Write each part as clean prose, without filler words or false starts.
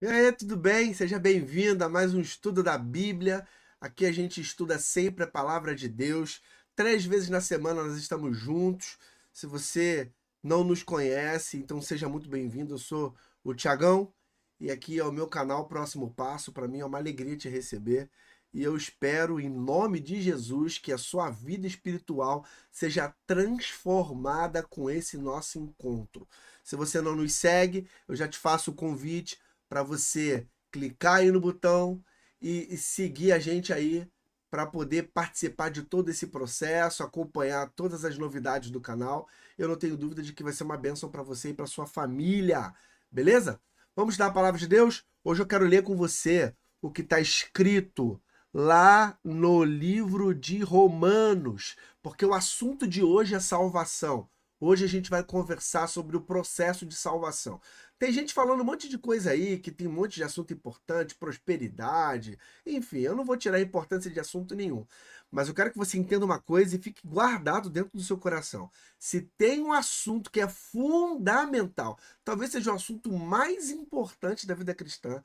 E aí, tudo bem? Seja bem-vindo a mais um estudo da Bíblia. Aqui a gente estuda sempre a palavra de Deus. 3 vezes na semana nós estamos juntos. Se você não nos conhece, então seja muito bem-vindo. Eu sou o Tiagão e aqui é o meu canal Próximo Passo. Para mim é uma alegria te receber. E eu espero, em nome de Jesus, que a sua vida espiritual seja transformada com esse nosso encontro. Se você não nos segue, eu já te faço o convite para você clicar aí no botão e seguir a gente aí para poder participar de todo esse processo, acompanhar todas as novidades do canal. Eu não tenho dúvida de que vai ser uma bênção para você e para sua família, beleza? Vamos dar a palavra de Deus? Hoje eu quero ler com você o que está escrito lá no livro de Romanos, porque o assunto de hoje é salvação. Hoje a gente vai conversar sobre o processo de salvação. Tem gente falando um monte de coisa aí, que tem um monte de assunto importante, prosperidade, enfim, eu não vou tirar a importância de assunto nenhum. Mas eu quero que você entenda uma coisa e fique guardado dentro do seu coração. Se tem um assunto que é fundamental, talvez seja o assunto mais importante da vida cristã,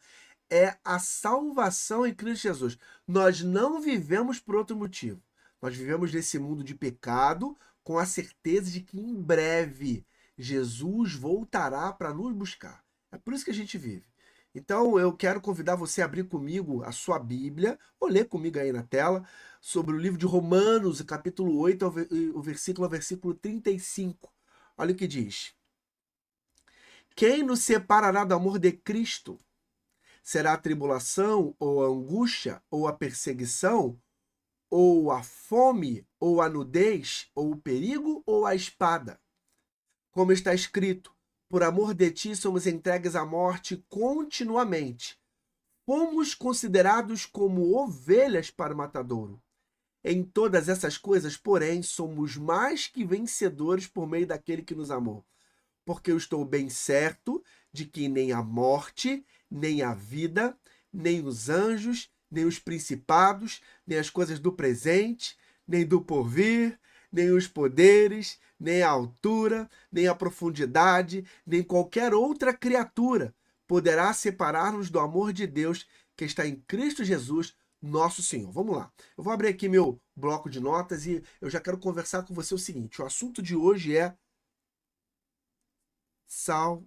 é a salvação em Cristo Jesus. Nós não vivemos por outro motivo. Nós vivemos nesse mundo de pecado com a certeza de que em breve Jesus voltará para nos buscar. É por isso que a gente vive. Então eu quero convidar você a abrir comigo a sua Bíblia, ou ler comigo aí na tela, sobre o livro de Romanos, capítulo 8, o versículo 35. Olha o que diz: Quem nos separará do amor de Cristo? Será a tribulação, ou a angústia, ou a perseguição, ou a fome, ou a nudez, ou o perigo, ou a espada? Como está escrito, por amor de ti somos entregues à morte continuamente. Fomos considerados como ovelhas para o matadouro. Em todas essas coisas, porém, somos mais que vencedores por meio daquele que nos amou. Porque eu estou bem certo de que nem a morte, nem a vida, nem os anjos, nem os principados, nem as coisas do presente, nem do porvir, nem os poderes, nem a altura, nem a profundidade, nem qualquer outra criatura poderá separar-nos do amor de Deus que está em Cristo Jesus, nosso Senhor. Vamos lá. Eu vou abrir aqui meu bloco de notas e eu já quero conversar com você o seguinte: o assunto de hoje é salvação.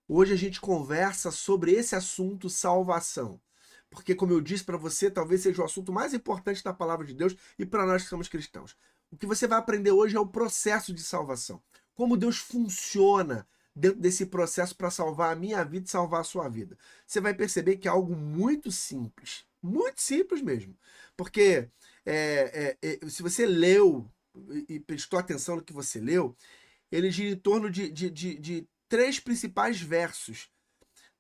Hoje a gente conversa sobre esse assunto, salvação. Porque, como eu disse para você, talvez seja o assunto mais importante da palavra de Deus e para nós que somos cristãos. O que você vai aprender hoje é o processo de salvação. Como Deus funciona dentro desse processo para salvar a minha vida e salvar a sua vida. Você vai perceber que é algo muito simples mesmo. Porque se você leu e prestou atenção no que você leu, ele gira em torno de três principais versos: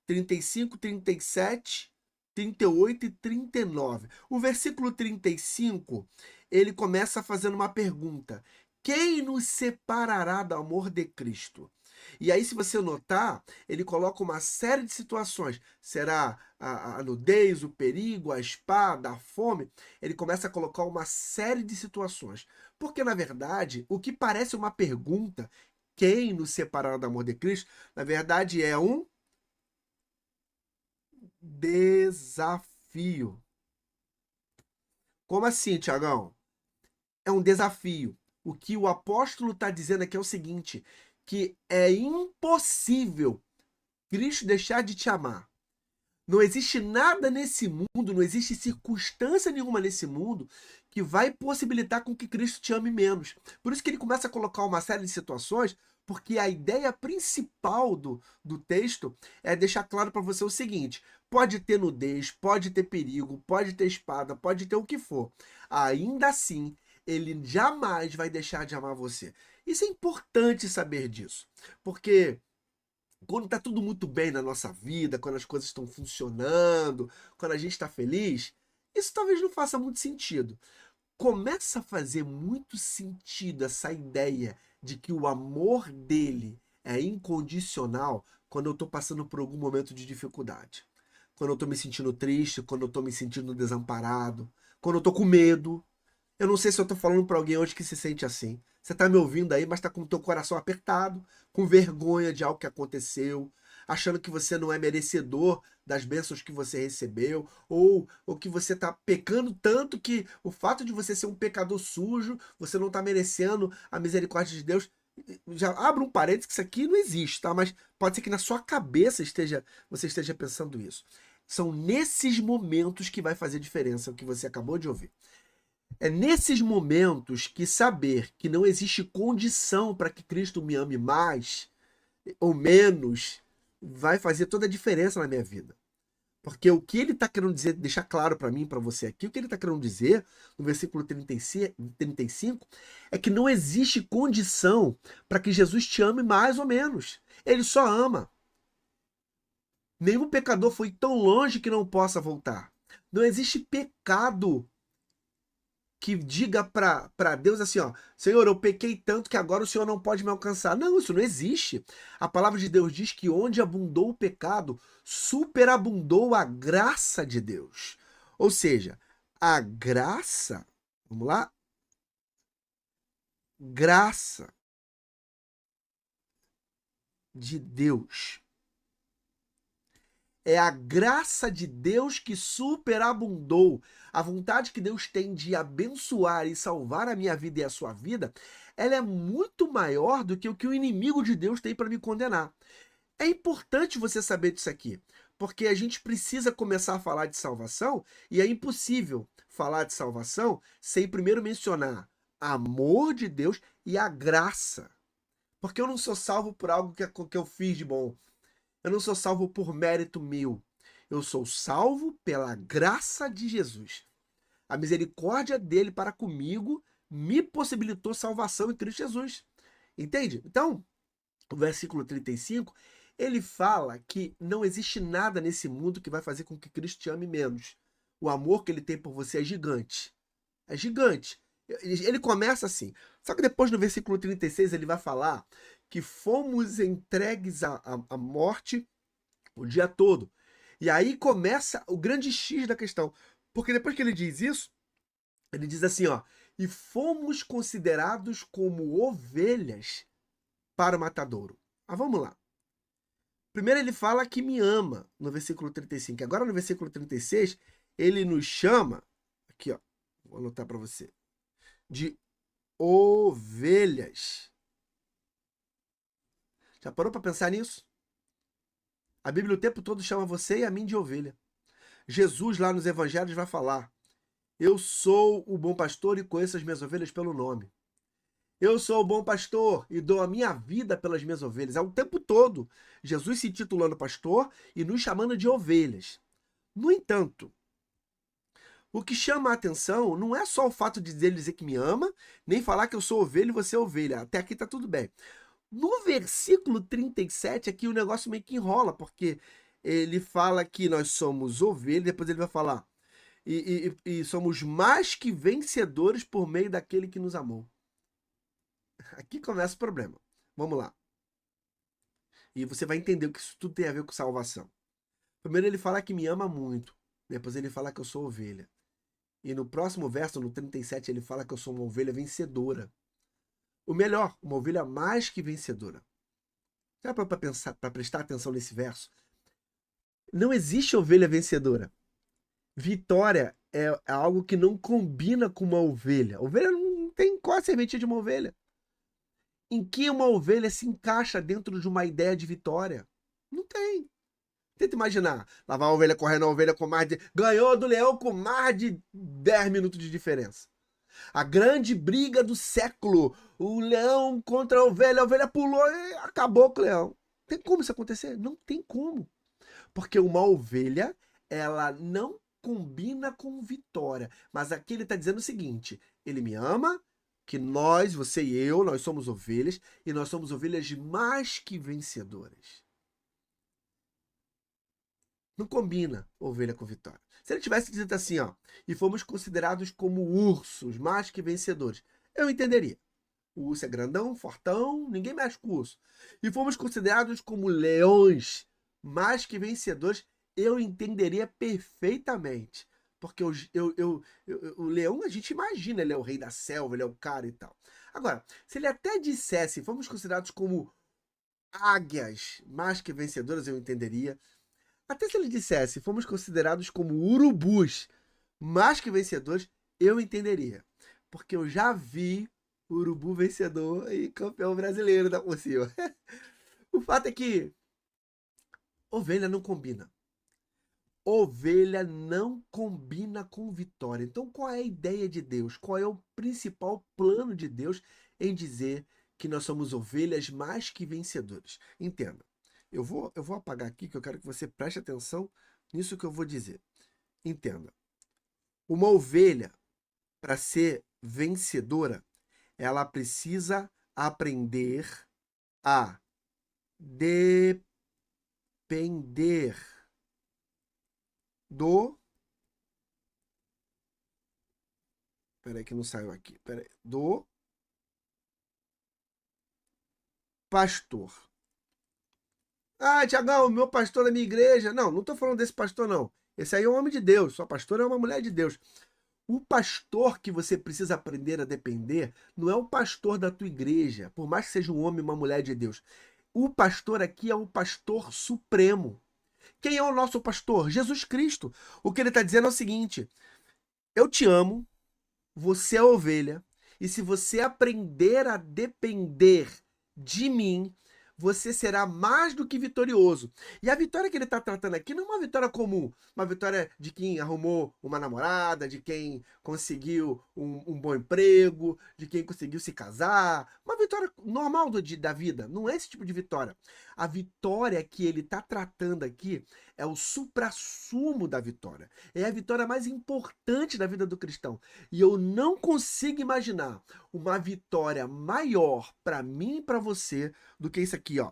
35, 37, 38 e 39. O versículo 35, ele começa fazendo uma pergunta: quem nos separará do amor de Cristo? E aí, se você notar, ele coloca uma série de situações. Será a nudez, o perigo, a espada, a fome? Ele começa a colocar uma série de situações. Porque, na verdade, o que parece uma pergunta, quem nos separará do amor de Cristo, na verdade é um desafio. Como assim, Tiagão? É um desafio. O que o apóstolo está dizendo aqui é o seguinte: que é impossível Cristo deixar de te amar. Não existe nada nesse mundo, não existe circunstância nenhuma nesse mundo que vai possibilitar com que Cristo te ame menos. Por isso que ele começa a colocar uma série de situações, porque a ideia principal do texto é deixar claro para você o seguinte: pode ter nudez, pode ter perigo, pode ter espada, pode ter o que for. Ainda assim, ele jamais vai deixar de amar você. Isso é importante saber disso, porque quando está tudo muito bem na nossa vida, quando as coisas estão funcionando, quando a gente está feliz, isso talvez não faça muito sentido. Começa a fazer muito sentido essa ideia de que o amor dele é incondicional quando eu estou passando por algum momento de dificuldade. Quando eu estou me sentindo triste, quando eu estou me sentindo desamparado, quando eu estou com medo. Eu não sei se eu tô falando para alguém hoje que se sente assim. Você tá me ouvindo aí, mas tá com o teu coração apertado, com vergonha de algo que aconteceu, achando que você não é merecedor das bênçãos que você recebeu, ou que você tá pecando tanto que o fato de você ser um pecador sujo, você não tá merecendo a misericórdia de Deus. Já abra um parênteses que isso aqui não existe, tá? Mas pode ser que na sua cabeça você esteja pensando isso. São nesses momentos que vai fazer diferença o que você acabou de ouvir. É nesses momentos que saber que não existe condição para que Cristo me ame mais ou menos vai fazer toda a diferença na minha vida. Porque o que ele está querendo dizer, deixar claro para mim, para você aqui, o que ele está querendo dizer no versículo 35 é que não existe condição para que Jesus te ame mais ou menos. Ele só ama. Nenhum pecador foi tão longe que não possa voltar. Não existe pecado que diga para Deus assim, ó, Senhor, eu pequei tanto que agora o Senhor não pode me alcançar. Não, isso não existe. A palavra de Deus diz que onde abundou o pecado, superabundou a graça de Deus. Ou seja, a graça, vamos lá? Graça de Deus. É a graça de Deus que superabundou. A vontade que Deus tem de abençoar e salvar a minha vida e a sua vida, ela é muito maior do que o que o inimigo de Deus tem para me condenar. É importante você saber disso aqui, porque a gente precisa começar a falar de salvação e é impossível falar de salvação sem primeiro mencionar amor de Deus e a graça. Porque eu não sou salvo por algo que eu fiz de bom. Eu não sou salvo por mérito meu. Eu sou salvo pela graça de Jesus. A misericórdia dele para comigo me possibilitou salvação em Cristo Jesus. Entende? Então, o versículo 35, ele fala que não existe nada nesse mundo que vai fazer com que Cristo te ame menos. O amor que ele tem por você é gigante. É gigante. Ele começa assim. Só que depois no versículo 36 ele vai falar que fomos entregues à morte o dia todo. E aí começa o grande X da questão. Porque depois que ele diz isso, ele diz assim, ó, e fomos considerados como ovelhas para o matadouro. Mas vamos lá. Primeiro ele fala que me ama, no versículo 35. Agora no versículo 36, ele nos chama, aqui ó, vou anotar para você, de ovelhas. Já parou para pensar nisso? A Bíblia o tempo todo chama você e a mim de ovelha. Jesus lá nos evangelhos vai falar: eu sou o bom pastor e conheço as minhas ovelhas pelo nome. Eu sou o bom pastor e dou a minha vida pelas minhas ovelhas. É o tempo todo Jesus se titulando pastor e nos chamando de ovelhas. No entanto, o que chama a atenção não é só o fato de ele dizer que me ama, nem falar que eu sou ovelha e você é ovelha. Até aqui tá tudo bem. No versículo 37, aqui o negócio meio que enrola, porque ele fala que nós somos ovelhas, depois ele vai falar e somos mais que vencedores por meio daquele que nos amou. Aqui começa o problema. Vamos lá. E você vai entender o que isso tudo tem a ver com salvação. Primeiro ele fala que me ama muito. Depois ele fala que eu sou ovelha. E no próximo verso, no 37, ele fala que eu sou uma ovelha vencedora. O melhor, uma ovelha mais que vencedora. Dá para pensar, para prestar atenção nesse verso? Não existe ovelha vencedora. Vitória é algo que não combina com uma ovelha. Ovelha não tem qual a serventia de uma ovelha. Em que uma ovelha se encaixa dentro de uma ideia de vitória? Não tem. Tenta imaginar. Lá vai a ovelha correndo, a ovelha com mais de... Ganhou do leão com mais de 10 minutos de diferença. A grande briga do século. O leão contra a ovelha pulou e acabou com o leão. Tem como isso acontecer? Não tem como. Porque uma ovelha, ela não combina com vitória. Mas aqui ele está dizendo o seguinte: ele me ama, que nós, você e eu, nós somos ovelhas, e nós somos ovelhas mais que vencedoras. Não combina ovelha com vitória. Se ele tivesse dito assim, ó, e fomos considerados como ursos, mais que vencedores, eu entenderia. O urso é grandão, fortão, ninguém mexe com o urso. E fomos considerados como leões, mais que vencedores, eu entenderia perfeitamente. porque o leão a gente imagina, ele é o rei da selva, ele é o cara e tal. Agora, se ele até dissesse, fomos considerados como águias mais que vencedoras, eu entenderia. Até se ele dissesse, fomos considerados como urubus mais que vencedores, eu entenderia. Porque eu já vi urubu vencedor e campeão brasileiro da por cima. O fato é que ovelha não combina. Ovelha não combina com vitória. Então, qual é a ideia de Deus? Qual é o principal plano de Deus em dizer que nós somos ovelhas mais que vencedores? Entenda. Eu vou apagar aqui que eu quero que você preste atenção nisso que eu vou dizer. Entenda. Uma ovelha, para ser vencedora, ela precisa aprender a depender do. Peraí, que não saiu aqui. Peraí. Do pastor. Ah, Tiagão, meu pastor da minha igreja. Não, não estou falando desse pastor, não. Esse aí é um homem de Deus. Sua pastora é uma mulher de Deus. O pastor que você precisa aprender a depender não é o pastor da tua igreja, por mais que seja um homem e uma mulher de Deus. O pastor aqui é o pastor supremo. Quem é o nosso pastor? Jesus Cristo. O que ele está dizendo é o seguinte: eu te amo, você é ovelha, e se você aprender a depender de mim, você será mais do que vitorioso. E a vitória que ele está tratando aqui não é uma vitória comum, uma vitória de quem arrumou uma namorada, de quem conseguiu um bom emprego, de quem conseguiu se casar. Uma vitória normal da vida. Não é esse tipo de vitória. A vitória que ele está tratando aqui é o suprassumo da vitória. É a vitória mais importante da vida do cristão. E eu não consigo imaginar uma vitória maior para mim e para você do que isso aqui, ó.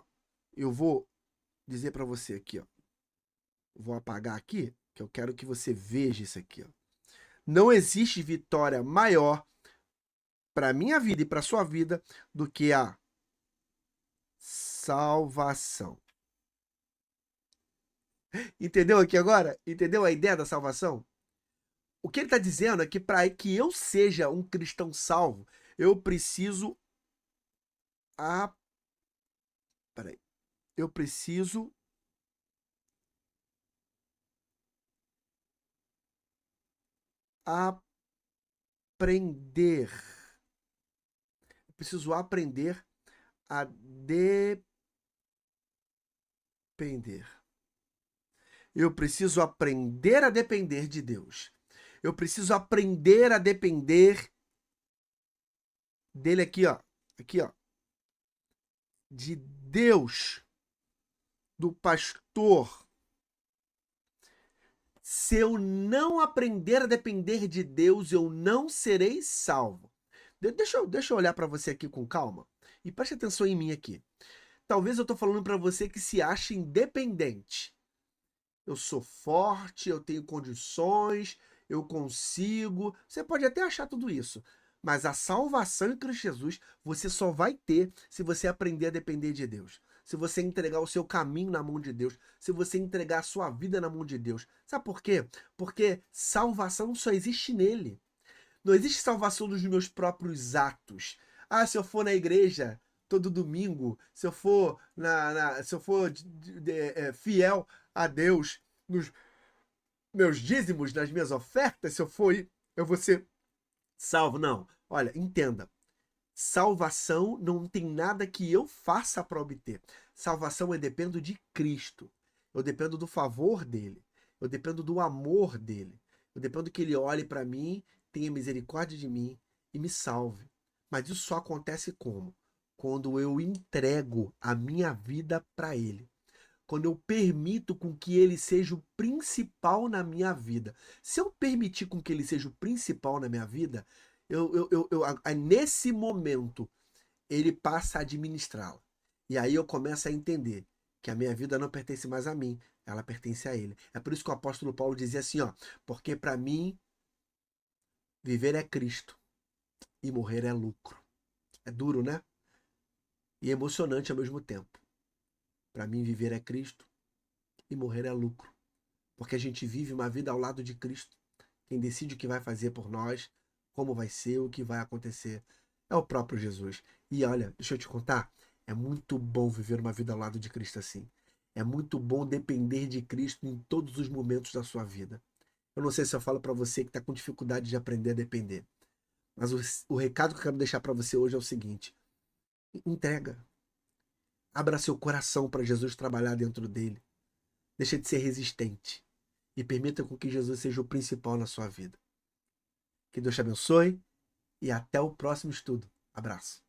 Eu vou dizer para você aqui, ó. Vou apagar aqui, que eu quero que você veja isso aqui, ó. Não existe vitória maior para minha vida e para sua vida do que a salvação. Entendeu aqui agora? Entendeu a ideia da salvação? O que ele está dizendo é que para que eu seja um cristão salvo, eu preciso peraí. Eu preciso aprender. Eu preciso aprender a depender. Eu preciso aprender a depender de Deus. Eu preciso aprender a depender dele aqui, ó. Aqui, ó. De Deus, do pastor. Se eu não aprender a depender de Deus, eu não serei salvo. Deixa eu olhar para você aqui com calma e preste atenção em mim aqui. Talvez eu estou falando para você que se acha independente. Eu sou forte, eu tenho condições, eu consigo. Você pode até achar tudo isso. Mas a salvação em Cristo Jesus você só vai ter se você aprender a depender de Deus. Se você entregar o seu caminho na mão de Deus. Se você entregar a sua vida na mão de Deus. Sabe por quê? Porque salvação só existe nele. Não existe salvação dos meus próprios atos. Ah, se eu for na igreja todo domingo, se eu for fiel a Deus nos meus dízimos, nas minhas ofertas, se eu for ir, eu vou ser salvo. Não. Olha, entenda. Salvação não tem nada que eu faça para obter. Salvação eu dependo de Cristo. Eu dependo do favor dele. Eu dependo do amor dele. Eu dependo que ele olhe para mim, tenha misericórdia de mim e me salve. Mas isso só acontece como? Quando eu entrego a minha vida para ele. Quando eu permito com que ele seja o principal na minha vida. Se eu permitir com que ele seja o principal na minha vida, nesse momento, ele passa a administrá-la. E aí eu começo a entender que a minha vida não pertence mais a mim, ela pertence a ele. É por isso que o apóstolo Paulo dizia assim, ó, porque para mim viver é Cristo e morrer é lucro. É duro, né? E emocionante ao mesmo tempo. Para mim viver é Cristo e morrer é lucro. Porque a gente vive uma vida ao lado de Cristo Quem decide o que vai fazer por nós, como vai ser, o que vai acontecer, é o próprio Jesus. E olha, deixa eu te contar, é muito bom viver uma vida ao lado de Cristo assim. É muito bom depender de Cristo em todos os momentos da sua vida. Eu não sei se eu falo para você que está com dificuldade de aprender a depender, mas o recado que eu quero deixar para você hoje é o seguinte: entrega. Abra seu coração para Jesus trabalhar dentro dele. Deixa de ser resistente e permita com que Jesus seja o principal na sua vida. Que Deus te abençoe e até o próximo estudo. Abraço.